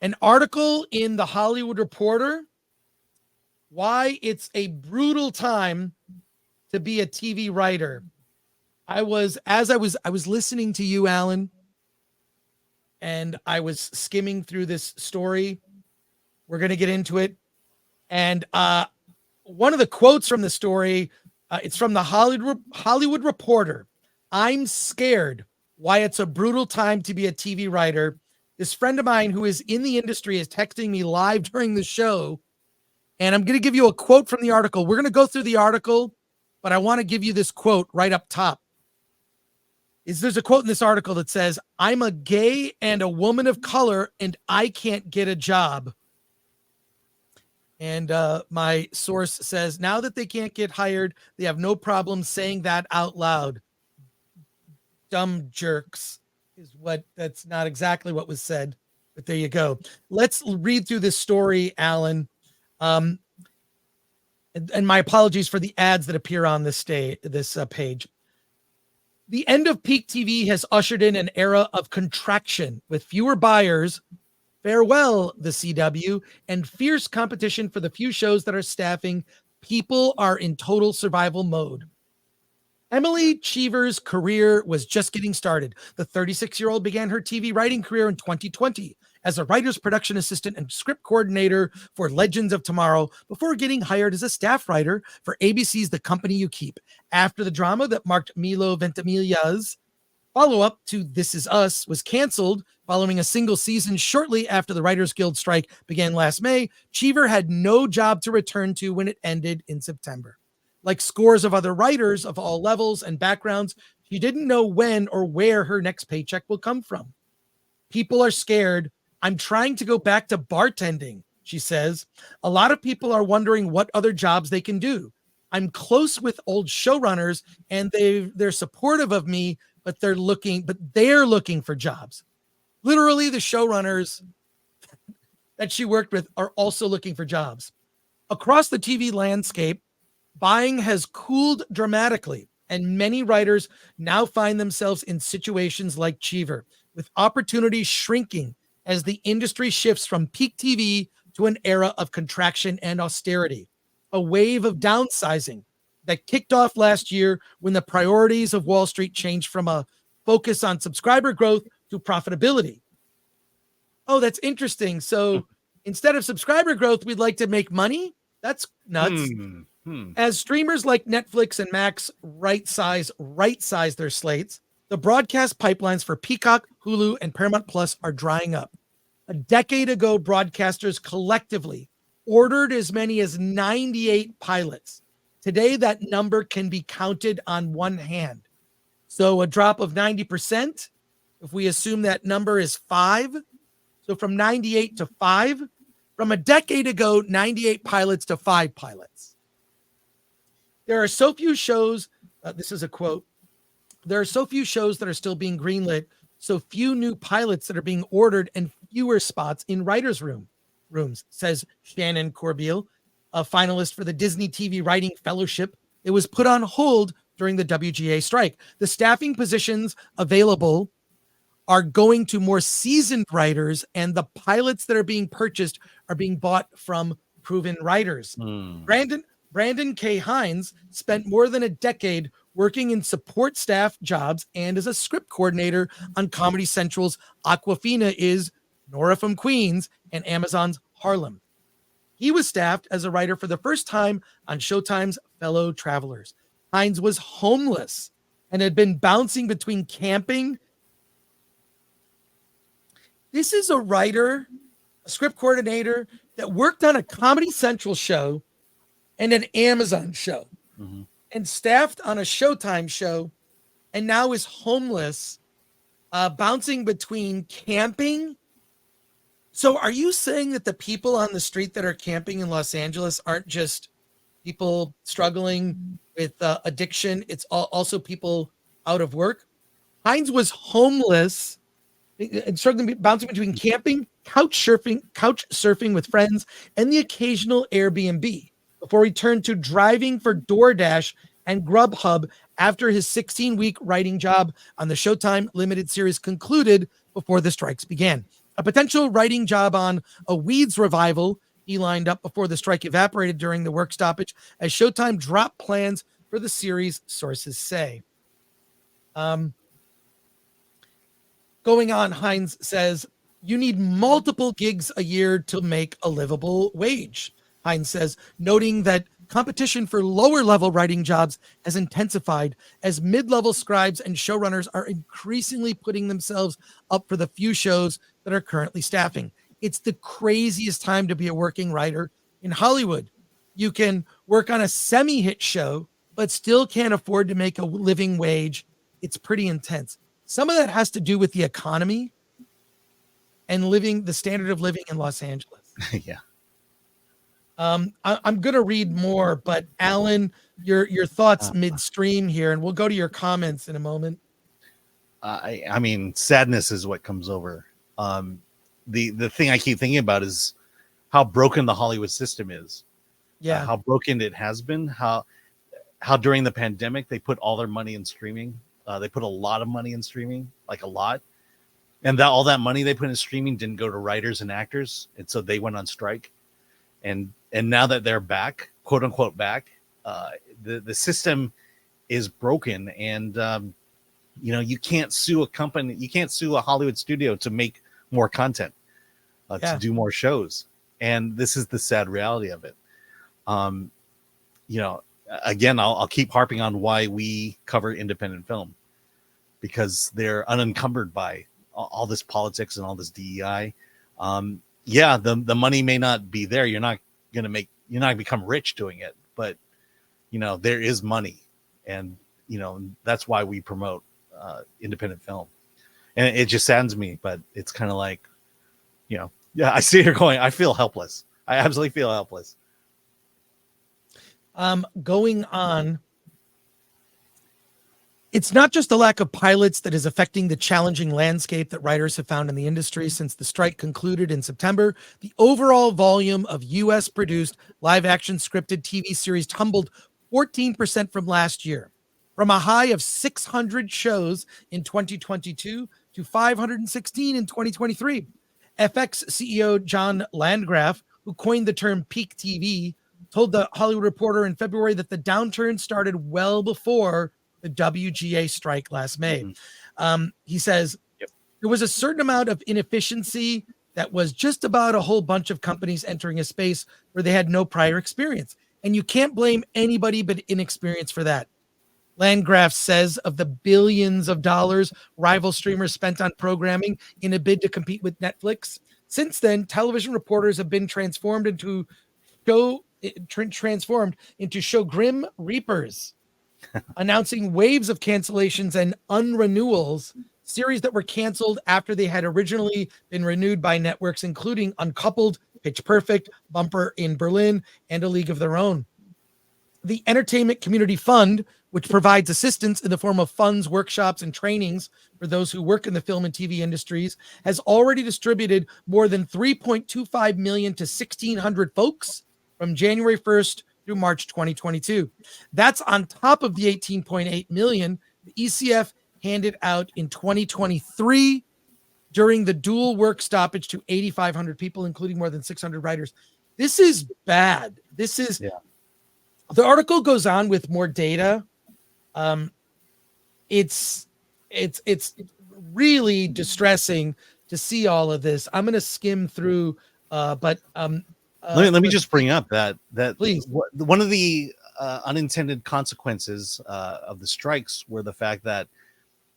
An article in the Hollywood Reporter, why it's a brutal time to be a TV writer. I was listening to you, Alan, and I was skimming through this story. We're going to get into it. And one of the quotes from the story, it's from the Hollywood Reporter. I'm scared why it's a brutal time to be a TV writer. This friend of mine who is in the industry is texting me live during the show. And I'm going to give you a quote from the article. We're going to go through the article, but I want to give you this quote right up top. There's a quote in this article that says, I'm a gay and a woman of color, and I can't get a job. And my source says, now that they can't get hired, they have no problem saying that out loud. Dumb jerks that's not exactly what was said, but there you go. Let's read through this story, Alan. And my apologies for the ads that appear on this page. The end of peak TV has ushered in an era of contraction with fewer buyers. Farewell, the CW, and fierce competition for the few shows that are staffing. People are in total survival mode. Emily Cheever's career was just getting started. The 36-year-old began her TV writing career in 2020 as a writer's production assistant and script coordinator for Legends of Tomorrow before getting hired as a staff writer for ABC's The Company You Keep. After the drama that marked Milo Ventimiglia's follow-up to This Is Us was canceled following a single season shortly after the Writers Guild strike began last May, Cheever had no job to return to when it ended in September. Like scores of other writers of all levels and backgrounds, she didn't know when or where her next paycheck will come from. People are scared. I'm trying to go back to bartending, she says. A lot of people are wondering what other jobs they can do. I'm close with old showrunners and they're supportive of me, but they're looking for jobs. Literally, the showrunners that she worked with are also looking for jobs. Across the TV landscape, buying has cooled dramatically, and many writers now find themselves in situations like Cheever, with opportunities shrinking as the industry shifts from peak TV to an era of contraction and austerity, a wave of downsizing that kicked off last year when the priorities of Wall Street changed from a focus on subscriber growth to profitability. Oh, that's interesting. So instead of subscriber growth, we'd like to make money? That's nuts. As streamers like Netflix and Max right-size their slates, the broadcast pipelines for Peacock, Hulu, and Paramount Plus are drying up. A decade ago, broadcasters collectively ordered as many as 98 pilots. Today, that number can be counted on one hand. So a drop of 90%, if we assume that number is 5, so from 98 to 5, from a decade ago, 98 pilots to 5 pilots. There are so few shows, this is a quote, there are so few shows that are still being greenlit, so few new pilots that are being ordered, and fewer spots in writers' rooms, says Shannon Corbeil, a finalist for the Disney TV Writing Fellowship. It was put on hold during the WGA strike. The staffing positions available are going to more seasoned writers, and the pilots that are being purchased are being bought from proven writers. Brandon K. Hines spent more than a decade working in support staff jobs and as a script coordinator on Comedy Central's Aquafina is Nora from Queens and Amazon's Harlem. He was staffed as a writer for the first time on Showtime's Fellow Travelers. Hines was homeless and had been bouncing between camping. This is a writer, a script coordinator that worked on a Comedy Central show and an Amazon show, and staffed on a Showtime show, and now is homeless, bouncing between camping. So are you saying that the people on the street that are camping in Los Angeles aren't just people struggling with addiction? It's also people out of work. Hines was homeless and struggling, bouncing between camping, couch surfing with friends, and the occasional Airbnb before he turned to driving for DoorDash and Grubhub after his 16-week writing job on the Showtime limited series concluded before the strikes began. A potential writing job on a Weeds revival he lined up before the strike evaporated during the work stoppage, as Showtime dropped plans for the series, sources say. Going on, Hines says, you need multiple gigs a year to make a livable wage. Hines says, noting that competition for lower level writing jobs has intensified as mid-level scribes and showrunners are increasingly putting themselves up for the few shows that are currently staffing. It's the craziest time to be a working writer in Hollywood. You can work on a semi-hit show, but still can't afford to make a living wage. It's pretty intense. Some of that has to do with the economy and the standard of living in Los Angeles. Yeah. I'm going to read more, but Alan, your thoughts midstream here, and we'll go to your comments in a moment. I mean, sadness is what comes over. The thing I keep thinking about is how broken the Hollywood system is. Yeah. How broken it has been. How during the pandemic they put all their money in streaming. They put a lot of money in streaming, like a lot, and that all that money they put in streaming didn't go to writers and actors, and so they went on strike. And now that they're back, quote unquote back, the system is broken, and you can't sue a company, you can't sue a Hollywood studio to make more content, to do more shows, and this is the sad reality of it. Again, I'll keep harping on why we cover independent film, because they're unencumbered by all this politics and all this DEI. The money may not be there. You're not gonna become rich doing it, but there is money, and that's why we promote independent film. And it just saddens me, but it's kind of like, I see here going, I feel helpless. I absolutely feel helpless. Going on, it's not just the lack of pilots that is affecting the challenging landscape that writers have found in the industry since the strike concluded in September. The overall volume of U.S. produced live action scripted TV series tumbled 14% from last year, from a high of 600 shows in 2022 to 516 in 2023. FX CEO John Landgraf, who coined the term peak TV, told the Hollywood Reporter in February that the downturn started well before the WGA strike last May. He says, there was a certain amount of inefficiency that was just about a whole bunch of companies entering a space where they had no prior experience. And you can't blame anybody but inexperience for that. Landgraf says of the billions of dollars rival streamers spent on programming in a bid to compete with Netflix, since then, television reporters have been transformed into show grim reapers, announcing waves of cancellations and unrenewals, series that were canceled after they had originally been renewed by networks, including Uncoupled, Pitch Perfect, Bumper in Berlin, and A League of Their Own. The Entertainment Community Fund, which provides assistance in the form of funds, workshops, and trainings for those who work in the film and TV industries, has already distributed more than $3.25 million to 1,600 folks from January 1st through March 2022. That's on top of the $18.8 million the ECF handed out in 2023 during the dual work stoppage to 8,500 people, including more than 600 writers. This is bad. The article goes on with more data. It's really distressing to see all of this. I'm going to skim through, but let me just bring up that please. One of the unintended consequences of the strikes were the fact that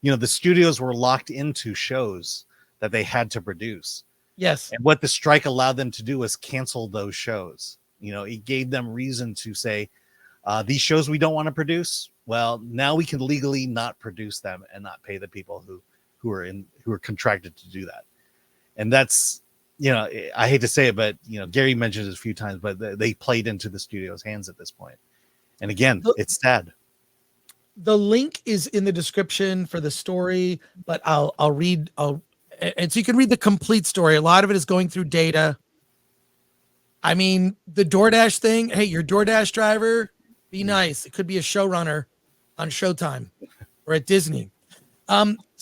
the studios were locked into shows that they had to produce. Yes, and what the strike allowed them to do was cancel those shows. It gave them reason to say, these shows we don't want to produce. Well, now we can legally not produce them and not pay the people who are contracted to do that. And that's, I hate to say it, but Gary mentioned it a few times, but they played into the studio's hands at this point. And again, it's sad. The link is in the description for the story, but I'll read. And so you can read the complete story. A lot of it is going through data. I mean, the DoorDash thing. Hey, your DoorDash driver, be nice. It could be a showrunner on Showtime or at Disney.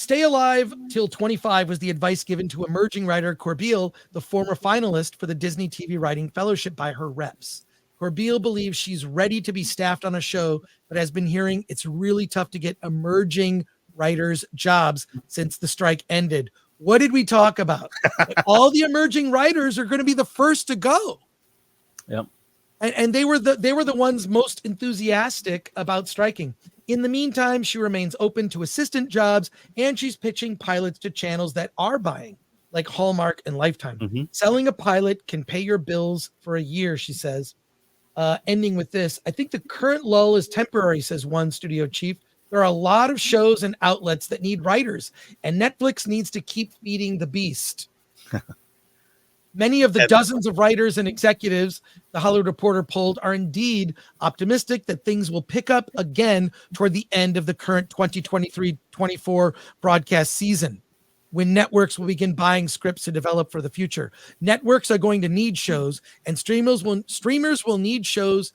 Stay alive till 25 was the advice given to emerging writer Corbeil, the former finalist for the Disney TV Writing Fellowship, by her reps. Corbeil believes she's ready to be staffed on a show, but has been hearing it's really tough to get emerging writers jobs since the strike ended. What did we talk about? All the emerging writers are going to be the first to go. Yep. And they were the ones most enthusiastic about striking. In the meantime, she remains open to assistant jobs, and she's pitching pilots to channels that are buying, like Hallmark and Lifetime. Mm-hmm. Selling a pilot can pay your bills for a year, she says. Ending with this, I think the current lull is temporary, says one studio chief. There are a lot of shows and outlets that need writers, and Netflix needs to keep feeding the beast. Many of the dozens of writers and executives the Hollywood Reporter polled are indeed optimistic that things will pick up again toward the end of the current 2023-24 broadcast season, when networks will begin buying scripts to develop for the future. Networks are going to need shows, and streamers will need shows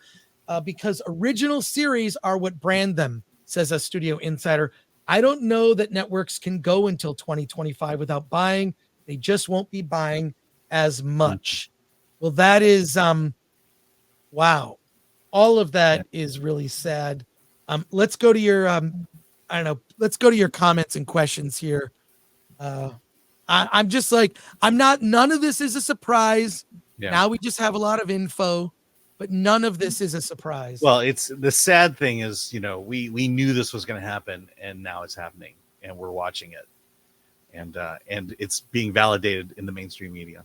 because original series are what brand them, says a studio insider. I don't know that networks can go until 2025 without buying. They just won't be buying as much. Well, that is wow. All of that is really sad. Let's go to your let's go to your comments and questions here. I'm just like, none of this is a surprise. Yeah. Now we just have a lot of info, but none of this is a surprise. Well, it's the sad thing is, we knew this was going to happen, and now it's happening, and we're watching it, and it's being validated in the mainstream media.